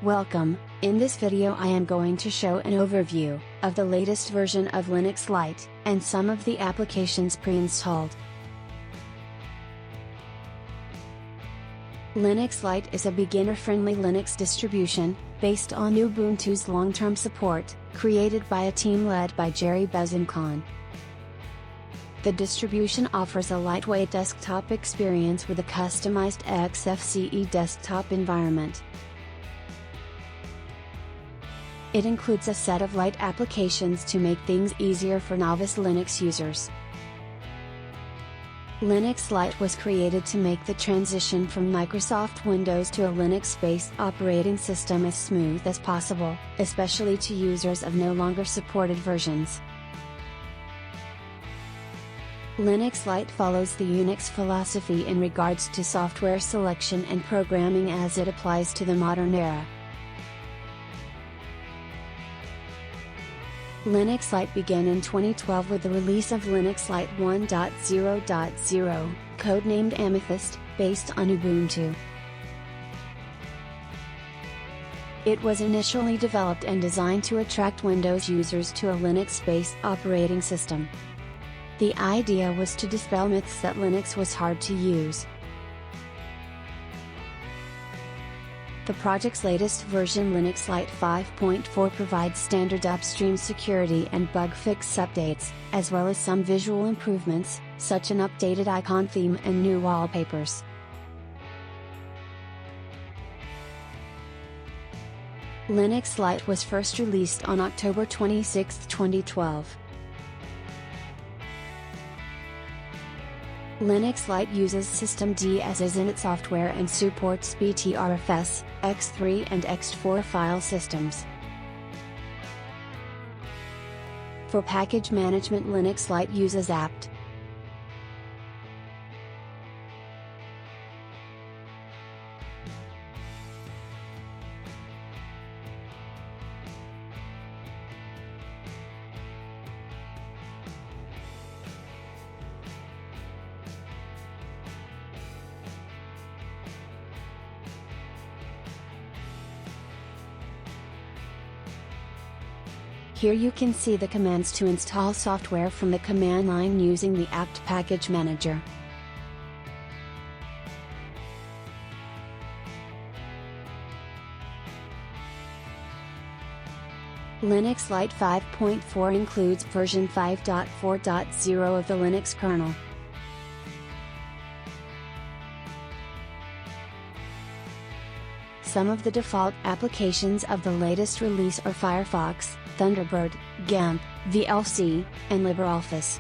Welcome. In this video I am going to show an overview of the latest version of Linux Lite, and some of the applications pre-installed. Linux Lite is a beginner-friendly Linux distribution, based on Ubuntu's long-term support, created by a team led by Jerry Bezinkan. The distribution offers a lightweight desktop experience with a customized Xfce desktop environment. It includes a set of light applications to make things easier for novice Linux users. Linux Lite was created to make the transition from Microsoft Windows to a Linux-based operating system as smooth as possible, especially to users of no longer supported versions. Linux Lite follows the Unix philosophy in regards to software selection and programming as it applies to the modern era. Linux Lite began in 2012 with the release of Linux Lite 1.0.0, codenamed Amethyst, based on Ubuntu. It was initially developed and designed to attract Windows users to a Linux-based operating system. The idea was to dispel myths that Linux was hard to use. The project's latest version, Linux Lite 5.4, provides standard upstream security and bug fix updates, as well as some visual improvements, such as an updated icon theme and new wallpapers. Linux Lite was first released on October 26, 2012. Linux Lite uses systemd as init software and supports Btrfs, X3 and X4 file systems. For package management, Linux Lite uses apt. Here you can see the commands to install software from the command line using the apt package manager. Linux Lite 5.4 includes version 5.4.0 of the Linux kernel. Some of the default applications of the latest release are Firefox, Thunderbird, GIMP, VLC, and LibreOffice.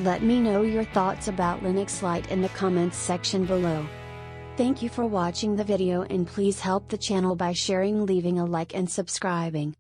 Let me know your thoughts about Linux Lite in the comments section below. Thank you for watching the video, and please help the channel by sharing, leaving a like and subscribing.